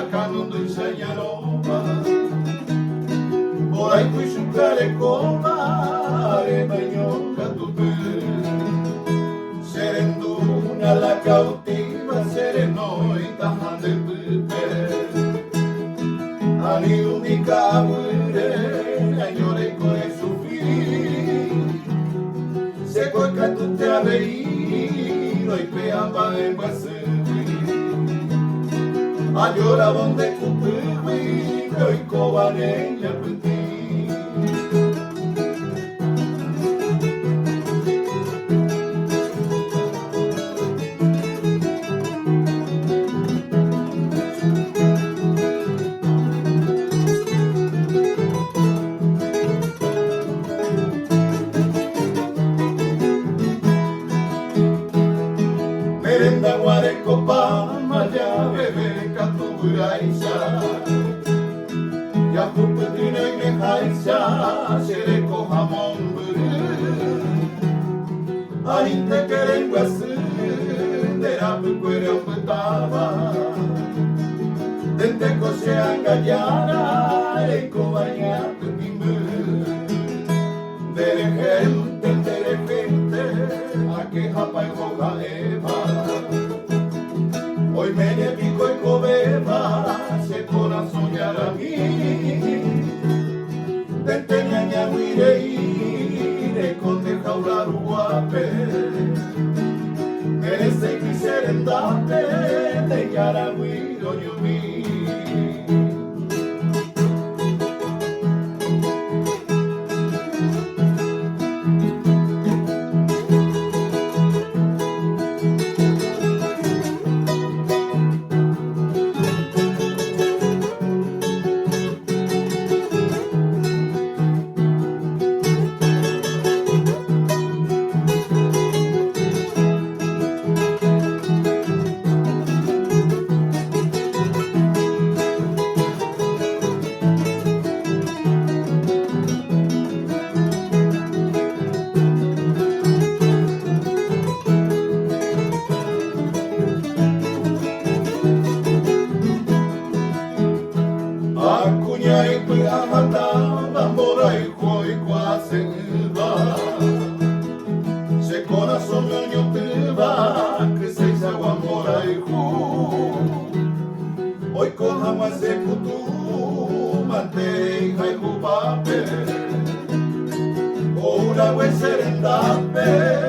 canando ensayaroma por ahí fui su carecoma baño catupe serenduna la cautiva sereno y tajan del pepe ani única muere añore con su fin se coca tu te aveiro y peamba en base a llorar donde cupiwi y cobaneña penti merenda guareco maya bebe katuburaisa ya puputina y mejaisa sereko jamón ainte queren guasu dera pucuere opetaba dente cose angayana eko baña pepimbu dere gente a que japa y hoja eva hoy me pico y cobeba se corazón ya la mí dente ñaña huire con de jaula guape merece mi serendate de yaragüiro yo mi Acuña y plata, bambora y juoi quase va. Se corazón ñoño te va, que se aguamora y ju. Hoy coja más de cutu, manteja y jupape. Ora we serendape.